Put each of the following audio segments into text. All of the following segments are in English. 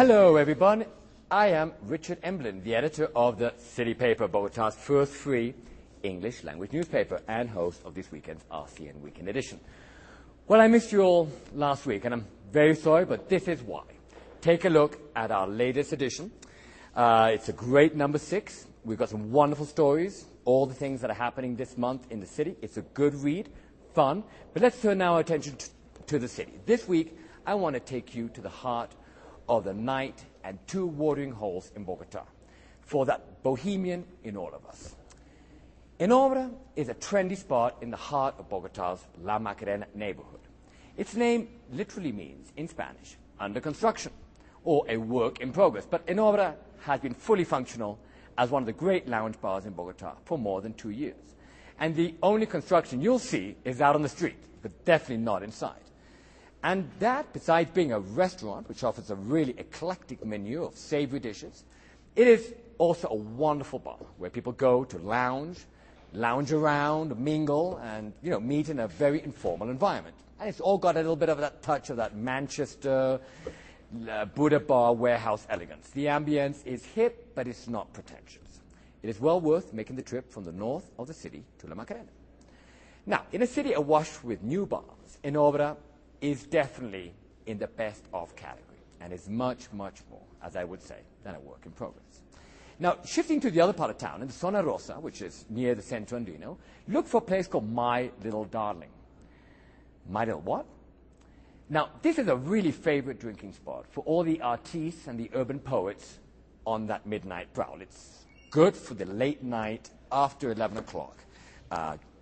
Hello, everyone. I am Richard Emblin, the editor of the City Paper, Bogotá's first free English language newspaper and host of this weekend's RCN Weekend Edition. Well, I missed you all last week, and I'm very sorry, but this is why. Take a look at our latest edition. It's a great number 6. We've got some wonderful stories, all the things that are happening this month in the city. It's a good read, fun, but let's turn now our attention to the city. This week, I want to take you to the heart of the night and 2 watering holes in Bogotá, for that bohemian in all of us. En Obra is a trendy spot in the heart of Bogotá's La Macarena neighborhood. Its name literally means, in Spanish, under construction, or a work in progress. But En Obra has been fully functional as one of the great lounge bars in Bogotá for more than 2 years. And the only construction you'll see is out on the street, but definitely not inside. And that, besides being a restaurant, which offers a really eclectic menu of savory dishes, it is also a wonderful bar where people go to lounge around, mingle, and meet in a very informal environment. And it's all got a little bit of that touch of that Manchester Buddha bar warehouse elegance. The ambience is hip, but it's not pretentious. It is well worth making the trip from the north of the city to La Macarena. Now, in a city awash with new bars, En Obra is definitely in the best of category and is much, much more, as I would say, than a work in progress. Now, shifting to the other part of town, in the Zona Rosa, which is near the Centro Andino, look for a place called My Little Darling. My Little what? Now, this is a really favorite drinking spot for all the artistes and the urban poets on that midnight prowl. It's good for the late night after 11 o'clock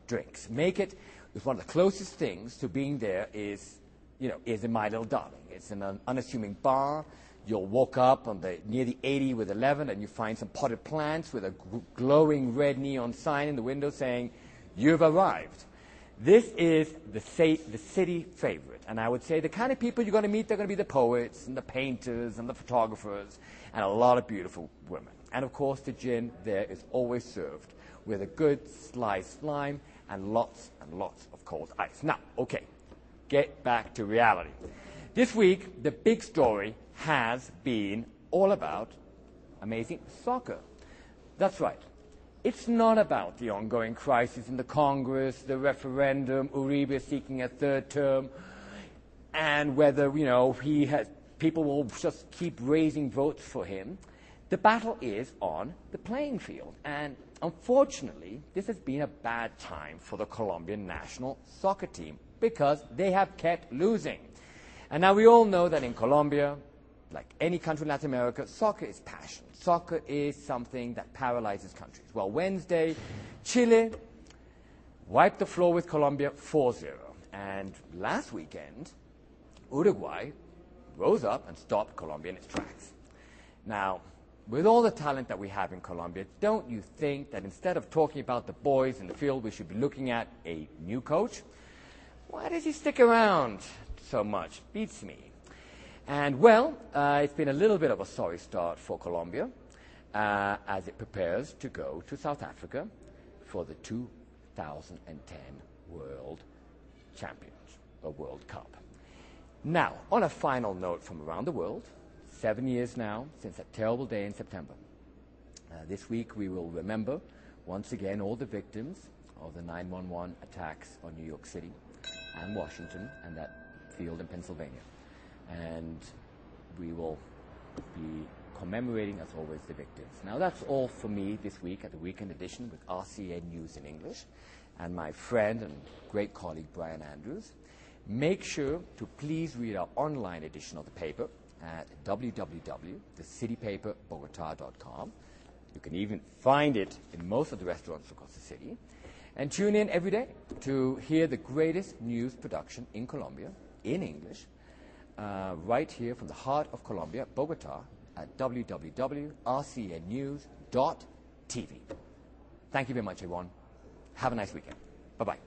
drinks. Make it, it's one of the closest things to being there is in My Little Darling. It's an unassuming bar. You'll walk up near the 80 with 11 and you find some potted plants with a glowing red neon sign in the window saying, "You've arrived." This is the city favorite. And I would say the kind of people you're going to meet, they're going to be the poets and the painters and the photographers and a lot of beautiful women. And of course, the gin there is always served with a good sliced lime and lots of cold ice. Now, okay, get back to reality. This week, the big story has been all about amazing soccer. That's right. It's not about the ongoing crisis in the Congress, the referendum, Uribe seeking a 3rd term, and whether, people will just keep raising votes for him. The battle is on the playing field. And unfortunately, this has been a bad time for the Colombian national soccer team because they have kept losing. And now we all know that in Colombia, like any country in Latin America, soccer is passion. Soccer is something that paralyzes countries. Well, Wednesday, Chile wiped the floor with Colombia 4-0. And last weekend, Uruguay rose up and stopped Colombia in its tracks. Now, with all the talent that we have in Colombia, don't you think that instead of talking about the boys in the field, we should be looking at a new coach? Why does he stick around so much? Beats me. And, well, it's been a little bit of a sorry start for Colombia as it prepares to go to South Africa for the 2010 World Champions, or World Cup. Now, on a final note from around the world, 7 years now since that terrible day in September. This week we will remember once again all the victims of the 9/11 attacks on New York City and Washington and that field in Pennsylvania. And we will be commemorating, as always, the victims. Now, that's all for me this week at the Weekend Edition with RCN News in English and my friend and great colleague, Brian Andrews. Make sure to please read our online edition of the paper at www.thecitypaperbogota.com. You can even find it in most of the restaurants across the city. And tune in every day to hear the greatest news production in Colombia, in English, right here from the heart of Colombia, Bogotá, at www.rcnnews.tv. Thank you very much, everyone. Have a nice weekend. Bye-bye.